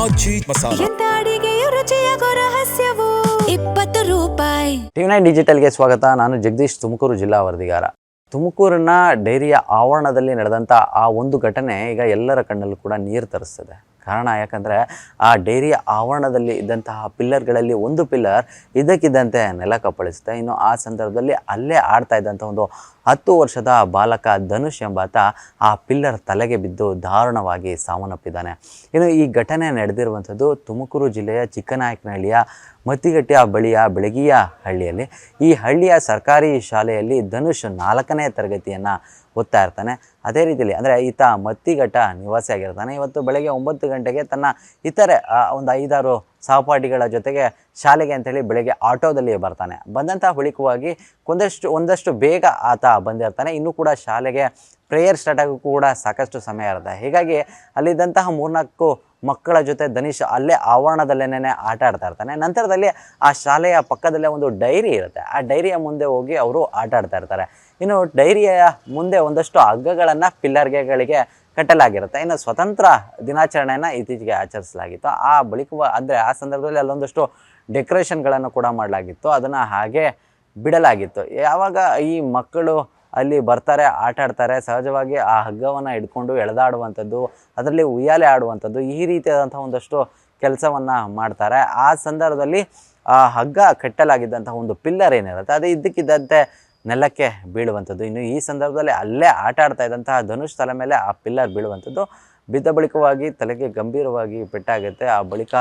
ಆಚಿ ಮಸಾಲ. ಎಂತ ಅಡಿಗೆಯ ರುಚಿಯಾಗೋ ರಹಸ್ಯವು 20 ರೂಪಾಯಿ. ಟಿವಿ9 ಡಿಜಿಟಲ್ಗೆ ಸ್ವಾಗತ. ನಾನು ಜಗದೀಶ್, ತುಮಕೂರು ಜಿಲ್ಲಾ ವರದಿಗಾರ. ತುಮಕೂರಿನ ಡೈರಿಯ ಆವರಣದಲ್ಲಿ ನಡೆದಂಥ ಆ ಒಂದು ಘಟನೆ ಈಗ ಎಲ್ಲರ ಕಣ್ಣಲ್ಲೂ ಕೂಡ ನೀರು ತರಿಸ್ತದೆ. ಕಾರಣ ಯಾಕಂದರೆ ಆ ಡೈರಿಯ ಆವರಣದಲ್ಲಿ ಇದ್ದಂತಹ ಪಿಲ್ಲರ್ಗಳಲ್ಲಿ ಒಂದು ಪಿಲ್ಲರ್ ಇದ್ದಕ್ಕಿದ್ದಂತೆ ನೆಲ ಕಪ್ಪಳಿಸುತ್ತೆ. ಇನ್ನು ಆ ಸಂದರ್ಭದಲ್ಲಿ ಅಲ್ಲೇ ಆಡ್ತಾ ಇದ್ದಂಥ ಒಂದು 10 ವರ್ಷದ ಬಾಲಕ ಧನುಷ್ ಎಂಬಾತ ಆ ಪಿಲ್ಲರ್ ತಲೆಗೆ ಬಿದ್ದು ದಾರುಣವಾಗಿ ಸಾವನ್ನಪ್ಪಿದ್ದಾನೆ. ಇನ್ನು ಈ ಘಟನೆ ನಡೆದಿರುವಂಥದ್ದು ತುಮಕೂರು ಜಿಲ್ಲೆಯ ಚಿಕ್ಕನಾಯಕನಹಳ್ಳಿಯ ಮತ್ತಿಗಟ್ಟೆಯ ಬಳಿಯ ಬೆಳಗಿಯ ಹಳ್ಳಿಯಲ್ಲಿ. ಈ ಹಳ್ಳಿಯ ಸರ್ಕಾರಿ ಶಾಲೆಯಲ್ಲಿ ಧನುಷ್ 4ನೇ ತರಗತಿಯನ್ನು ಓದ್ತಾ ಇರ್ತಾನೆ. ಅದೇ ರೀತಿಯಲ್ಲಿ ಅಂದರೆ ಈತ ಮತ್ತಿಘಟ್ಟ ನಿವಾಸಿಯಾಗಿರ್ತಾನೆ. ಇವತ್ತು ಬೆಳಗ್ಗೆ 9 ಗಂಟೆಗೆ ತನ್ನ ಇತರೆ ಒಂದು 5-6 ಸಹಪಾಠಿಗಳ ಜೊತೆಗೆ ಶಾಲೆಗೆ ಅಂಥೇಳಿ ಬೆಳಗ್ಗೆ ಆಟೋದಲ್ಲಿ ಬರ್ತಾನೆ. ಬಂದಂಥ ಬಳಿಕವಾಗಿ ಒಂದಷ್ಟು ಬೇಗ ಆತ ಬಂದಿರ್ತಾನೆ. ಇನ್ನೂ ಕೂಡ ಶಾಲೆಗೆ ಪ್ರೇಯರ್ ಸ್ಟಾರ್ಟ್ ಆಗೋಕ್ಕೂ ಕೂಡ ಸಾಕಷ್ಟು ಸಮಯ ಇರುತ್ತೆ. ಹೀಗಾಗಿ ಅಲ್ಲಿದ್ದಂತಹ 3-4 ಮಕ್ಕಳ ಜೊತೆ ಧನುಷ್ ಅಲ್ಲೇ ಆವರಣದಲ್ಲೇನೇ ಆಟ ಆಡ್ತಾ ಇರ್ತಾನೆ. ನಂತರದಲ್ಲಿ ಆ ಶಾಲೆಯ ಪಕ್ಕದಲ್ಲೇ ಒಂದು ಡೈರಿ ಇರುತ್ತೆ. ಆ ಡೈರಿಯ ಮುಂದೆ ಹೋಗಿ ಅವರು ಆಟ ಆಡ್ತಾ ಇರ್ತಾರೆ. ಇನ್ನು ಡೈರಿಯ ಮುಂದೆ ಒಂದಷ್ಟು ಹಗ್ಗಗಳನ್ನು ಪಿಲ್ಲರ್ಗಳಿಗೆ ಕಟ್ಟಲಾಗಿರುತ್ತೆ. ಇನ್ನು ಸ್ವತಂತ್ರ ದಿನಾಚರಣೆಯನ್ನು ಇತ್ತೀಚೆಗೆ ಆಚರಿಸಲಾಗಿತ್ತು. ಆ ಬಳಿಕ ಅಂದರೆ ಆ ಸಂದರ್ಭದಲ್ಲಿ ಅಲ್ಲೊಂದಷ್ಟು ಡೆಕೋರೇಷನ್ಗಳನ್ನು ಕೂಡ ಮಾಡಲಾಗಿತ್ತು. ಅದನ್ನು ಹಾಗೆ ಬಿಡಲಾಗಿತ್ತು. ಯಾವಾಗ ಈ ಮಕ್ಕಳು ಅಲ್ಲಿ ಬರ್ತಾರೆ, ಆಟ ಆಡ್ತಾರೆ, ಸಹಜವಾಗಿ ಆ ಹಗ್ಗವನ್ನು ಹಿಡ್ಕೊಂಡು ಎಳೆದಾಡುವಂಥದ್ದು, ಅದರಲ್ಲಿ ಉಯ್ಯಾಲೆ ಆಡುವಂಥದ್ದು, ಈ ರೀತಿಯಾದಂಥ ಒಂದಷ್ಟು ಕೆಲಸವನ್ನು ಮಾಡ್ತಾರೆ. ಆ ಸಂದರ್ಭದಲ್ಲಿ ಆ ಹಗ್ಗ ಕಟ್ಟಲಾಗಿದ್ದಂಥ ಒಂದು ಪಿಲ್ಲರ್ ಏನಿರುತ್ತೆ ಅದು ಇದ್ದಕ್ಕಿದ್ದಂತೆ ನೆಲಕ್ಕೆ ಬೀಳುವಂಥದ್ದು. ಇನ್ನು ಈ ಸಂದರ್ಭದಲ್ಲಿ ಅಲ್ಲೇ ಆಟ ಆಡ್ತಾ ಇದ್ದಂತಹ ಧನುಷ್ ತಲೆ ಮೇಲೆ ಆ ಪಿಲ್ಲರ್ ಬೀಳುವಂಥದ್ದು. ಬಿದ್ದ ಬಳಿಕವಾಗಿ ತಲೆಗೆ ಗಂಭೀರವಾಗಿ ಪೆಟ್ಟಾಗುತ್ತೆ. ಆ ಬಳಿಕ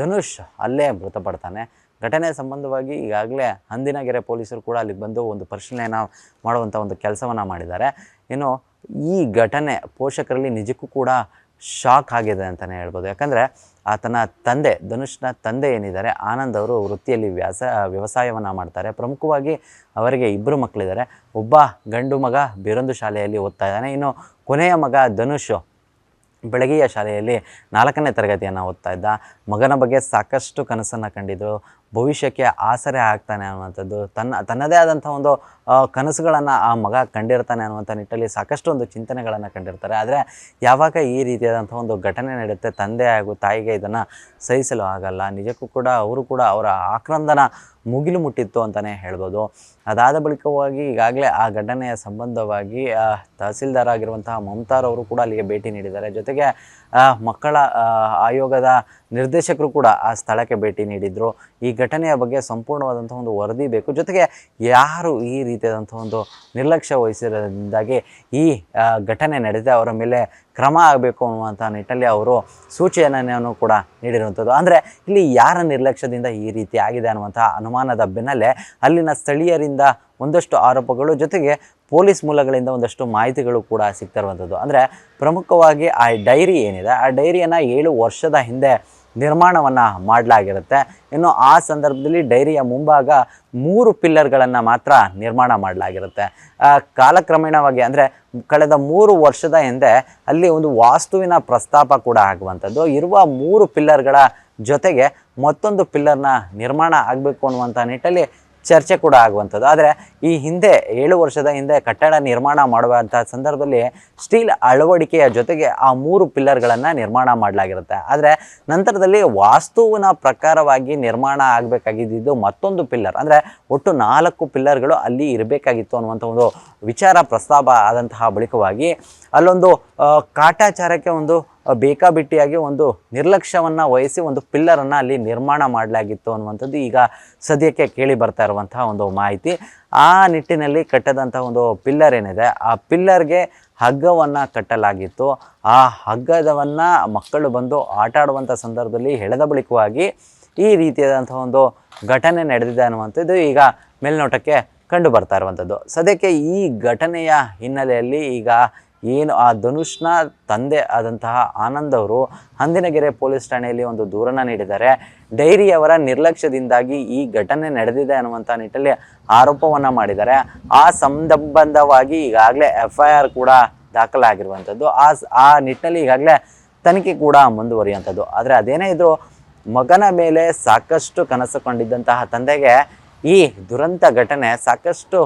ಧನುಷ್ ಅಲ್ಲೇ ಮೃತಪಡ್ತಾನೆ. ಘಟನೆ ಸಂಬಂಧವಾಗಿ ಈಗಾಗಲೇ ಹಂದಿನಗೆರೆ ಪೊಲೀಸರು ಕೂಡ ಅಲ್ಲಿಗೆ ಬಂದು ಒಂದು ಪರಿಶೀಲನೆಯನ್ನು ಮಾಡುವಂಥ ಒಂದು ಕೆಲಸವನ್ನು ಮಾಡಿದ್ದಾರೆ. ಇನ್ನು ಈ ಘಟನೆ ಪೋಷಕರಲ್ಲಿ ನಿಜಕ್ಕೂ ಕೂಡ ಶಾಕ್ ಆಗಿದೆ ಅಂತಲೇ ಹೇಳ್ಬೋದು. ಯಾಕಂದರೆ ಆತನ ತಂದೆ, ಧನುಷ್ನ ತಂದೆ ಏನಿದ್ದಾರೆ ಆನಂದ್ ಅವರು ವೃತ್ತಿಯಲ್ಲಿ ವ್ಯವಸಾಯವನ್ನು ಮಾಡ್ತಾರೆ. ಪ್ರಮುಖವಾಗಿ ಅವರಿಗೆ 2 ಮಕ್ಕಳಿದ್ದಾರೆ. ಒಬ್ಬ ಗಂಡು ಮಗ ಬೇರೊಂದು ಶಾಲೆಯಲ್ಲಿ ಓದ್ತಾ ಇದ್ದಾನೆ. ಇನ್ನು ಕೊನೆಯ ಮಗ ಧನುಷ್ ಬೆಳಗಿಯ ಶಾಲೆಯಲ್ಲಿ 4ನೇ ತರಗತಿಯನ್ನು ಓದ್ತಾ ಇದ್ದ. ಮಗನ ಬಗ್ಗೆ ಸಾಕಷ್ಟು ಕನಸನ್ನು ಕಂಡಿದ್ದರು. ಭವಿಷ್ಯಕ್ಕೆ ಆಸರೆ ಆಗ್ತಾನೆ ಅನ್ನುವಂಥದ್ದು, ತನ್ನದೇ ಆದಂಥ ಒಂದು ಕನಸುಗಳನ್ನು ಆ ಮಗ ಕಂಡಿರ್ತಾನೆ ಅನ್ನುವಂಥ ನಿಟ್ಟಲ್ಲಿ ಸಾಕಷ್ಟು ಒಂದು ಚಿಂತನೆಗಳನ್ನು ಕಂಡಿರ್ತಾರೆ. ಆದರೆ ಯಾವಾಗ ಈ ರೀತಿಯಾದಂಥ ಒಂದು ಘಟನೆ ನಡೆಯುತ್ತೆ, ತಂದೆ ಹಾಗೂ ತಾಯಿಗೆ ಇದನ್ನು ಸಹಿಸಲು ಆಗಲ್ಲ. ನಿಜಕ್ಕೂ ಕೂಡ ಅವರು ಕೂಡ ಅವರ ಆಕ್ರಂದನ ಮುಗಿಲು ಮುಟ್ಟಿತ್ತು ಅಂತಲೇ ಹೇಳ್ಬೋದು. ಅದಾದ ಬಳಿಕವಾಗಿ ಈಗಾಗಲೇ ಆ ಘಟನೆಯ ಸಂಬಂಧವಾಗಿ ತಹಸೀಲ್ದಾರ್ ಆಗಿರುವಂತಹ ಮಮತಾರ್ ಅವರು ಕೂಡ ಅಲ್ಲಿಗೆ ಭೇಟಿ ನೀಡಿದ್ದಾರೆ. ಜೊತೆಗೆ ಮಕ್ಕಳ ಆಯೋಗದ ನಿರ್ದೇಶಕರು ಕೂಡ ಆ ಸ್ಥಳಕ್ಕೆ ಭೇಟಿ ನೀಡಿದರು. ಈ ಘಟನೆಯ ಬಗ್ಗೆ ಸಂಪೂರ್ಣವಾದಂಥ ಒಂದು ವರದಿ ಬೇಕು. ಜೊತೆಗೆ ಯಾರು ಈ ರೀತಿಯಾದಂಥ ಒಂದು ನಿರ್ಲಕ್ಷ್ಯ ವಹಿಸಿರೋದ್ರಿಂದಾಗಿ ಈ ಘಟನೆ ನಡೆದಿದೆ ಅವರ ಮೇಲೆ ಕ್ರಮ ಆಗಬೇಕು ಅನ್ನುವಂಥ ನಿಟ್ಟಲ್ಲಿ ಅವರು ಸೂಚನೆಯನ್ನು ಕೂಡ ನೀಡಿರುವಂಥದ್ದು. ಅಂದರೆ ಇಲ್ಲಿ ಯಾರ ನಿರ್ಲಕ್ಷ್ಯದಿಂದ ಈ ರೀತಿ ಆಗಿದೆ ಅನ್ನುವಂಥ ಅನುಮಾನದ ಬೆನ್ನಲ್ಲೇ ಅಲ್ಲಿನ ಸ್ಥಳೀಯರಿಂದ ಒಂದಷ್ಟು ಆರೋಪಗಳು, ಜೊತೆಗೆ ಪೊಲೀಸ್ ಮೂಲಗಳಿಂದ ಒಂದಷ್ಟು ಮಾಹಿತಿಗಳು ಕೂಡ ಸಿಗ್ತಿರುವಂಥದ್ದು. ಅಂದರೆ ಪ್ರಮುಖವಾಗಿ ಆ ಡೈರಿ ಏನಿದೆ ಆ ಡೈರಿಯನ್ನು 7 ವರ್ಷದ ಹಿಂದೆ ನಿರ್ಮಾಣವನ್ನು ಮಾಡಲಾಗಿರುತ್ತೆ. ಇನ್ನು ಆ ಸಂದರ್ಭದಲ್ಲಿ ಡೈರಿಯ ಮುಂಭಾಗ 3 ಪಿಲ್ಲರ್ಗಳನ್ನು ಮಾತ್ರ ನಿರ್ಮಾಣ ಮಾಡಲಾಗಿರುತ್ತೆ. ಕಾಲಕ್ರಮೇಣವಾಗಿ ಅಂದರೆ ಕಳೆದ 3 ವರ್ಷದ ಹಿಂದೆ ಅಲ್ಲಿ ಒಂದು ವಾಸ್ತುವಿನ ಪ್ರಸ್ತಾಪ ಕೂಡ ಆಗುವಂಥದ್ದು. ಇರುವ 3 ಪಿಲ್ಲರ್ಗಳ ಜೊತೆಗೆ ಮತ್ತೊಂದು ಪಿಲ್ಲರ್ನ ನಿರ್ಮಾಣ ಆಗಬೇಕು ಅನ್ನುವಂಥ ನಿಟ್ಟಲ್ಲಿ ಚರ್ಚೆ ಕೂಡ ಆಗುವಂಥದ್ದು. ಆದರೆ ಈ ಹಿಂದೆ 7 ವರ್ಷದ ಹಿಂದೆ ಕಟ್ಟಡ ನಿರ್ಮಾಣ ಮಾಡುವಂಥ ಸಂದರ್ಭದಲ್ಲಿ ಸ್ಟೀಲ್ ಅಳವಡಿಕೆಯ ಜೊತೆಗೆ ಆ 3 ಪಿಲ್ಲರ್ಗಳನ್ನು ನಿರ್ಮಾಣ ಮಾಡಲಾಗಿರುತ್ತೆ. ಆದರೆ ನಂತರದಲ್ಲಿ ವಾಸ್ತುವಿನ ಪ್ರಕಾರವಾಗಿ ನಿರ್ಮಾಣ ಆಗಬೇಕಾಗಿದ್ದು ಮತ್ತೊಂದು ಪಿಲ್ಲರ್, ಅಂದರೆ ಒಟ್ಟು 4 ಪಿಲ್ಲರ್ಗಳು ಅಲ್ಲಿ ಇರಬೇಕಾಗಿತ್ತು ಅನ್ನುವಂಥ ಒಂದು ವಿಚಾರ ಪ್ರಸ್ತಾಪ ಆದಂತಹ ಬಳಿಕವಾಗಿ ಅಲ್ಲೊಂದು ಕಾಟಾಚಾರಕ್ಕೆ ಒಂದು ಬೇಕಾಬಿಟ್ಟಿಯಾಗಿ ಒಂದು ನಿರ್ಲಕ್ಷ್ಯವನ್ನು ವಹಿಸಿ ಒಂದು ಪಿಲ್ಲರನ್ನು ಅಲ್ಲಿ ನಿರ್ಮಾಣ ಮಾಡಲಾಗಿತ್ತು ಅನ್ನುವಂಥದ್ದು ಈಗ ಸದ್ಯಕ್ಕೆ ಕೇಳಿ ಬರ್ತಾ ಇರುವಂತಹ ಒಂದು ಮಾಹಿತಿ. ಆ ನಿಟ್ಟಿನಲ್ಲಿ ಕಟ್ಟದಂಥ ಒಂದು ಪಿಲ್ಲರ್ ಏನಿದೆ ಆ ಪಿಲ್ಲರ್ಗೆ ಹಗ್ಗವನ್ನು ಕಟ್ಟಲಾಗಿತ್ತು. ಆ ಹಗ್ಗದವನ್ನು ಮಕ್ಕಳು ಬಂದು ಆಟ ಆಡುವಂಥ ಸಂದರ್ಭದಲ್ಲಿ ಎಳೆದ ಬಳಿಕವಾಗಿ ಈ ರೀತಿಯಾದಂಥ ಒಂದು ಘಟನೆ ನಡೆದಿದೆ ಅನ್ನುವಂಥದ್ದು ಈಗ ಮೇಲ್ನೋಟಕ್ಕೆ ಕಂಡು ಬರ್ತಾ ಇರುವಂಥದ್ದು. ಸದ್ಯಕ್ಕೆ ಈ ಘಟನೆಯ ಹಿನ್ನೆಲೆಯಲ್ಲಿ ಈಗ ಏನು ಆ ಧನುಷ್ನ ತಂದೆ ಆದಂತಹ ಆನಂದ್ ಅವರು ಹಂದಿನಗೆರೆ ಪೊಲೀಸ್ ಠಾಣೆಯಲ್ಲಿ ಒಂದು ದೂರನ್ನು ನೀಡಿದ್ದಾರೆ. ಡೈರಿಯವರ ನಿರ್ಲಕ್ಷ್ಯದಿಂದಾಗಿ ಈ ಘಟನೆ ನಡೆದಿದೆ ಅನ್ನುವಂಥ ನಿಟ್ಟಲ್ಲಿ ಆರೋಪವನ್ನು ಮಾಡಿದ್ದಾರೆ. ಆ ಸಂಬಂಧವಾಗಿ ಈಗಾಗಲೇ FIR ಕೂಡ ದಾಖಲಾಗಿರುವಂಥದ್ದು. ಆ ನಿಟ್ಟಿನಲ್ಲಿ ಈಗಾಗಲೇ ತನಿಖೆ ಕೂಡ ಮುಂದುವರಿಯುವಂಥದ್ದು. ಆದರೆ ಅದೇನೇ ಇದ್ದರೂ ಮಗನ ಮೇಲೆ ಸಾಕಷ್ಟು ಕನಸು ಕಂಡಿದ್ದಂತಹ ತಂದೆಗೆ ಈ ದುರಂತ ಘಟನೆ ಸಾಕಷ್ಟು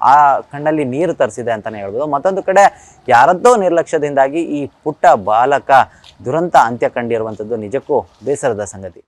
ಆ ಕಣ್ಣಲ್ಲಿ ನೀರು ತರಿಸಿದೆ ಅಂತಲೇ ಹೇಳ್ಬೋದು. ಮತ್ತೊಂದು ಕಡೆ ಯಾರದ್ದೋ ನಿರ್ಲಕ್ಷ್ಯದಿಂದಾಗಿ ಈ ಪುಟ್ಟ ಬಾಲಕ ದುರಂತ ಅಂತ್ಯ ಕಂಡಿರುವಂಥದ್ದು ನಿಜಕ್ಕೂ ಬೇಸರದ ಸಂಗತಿ.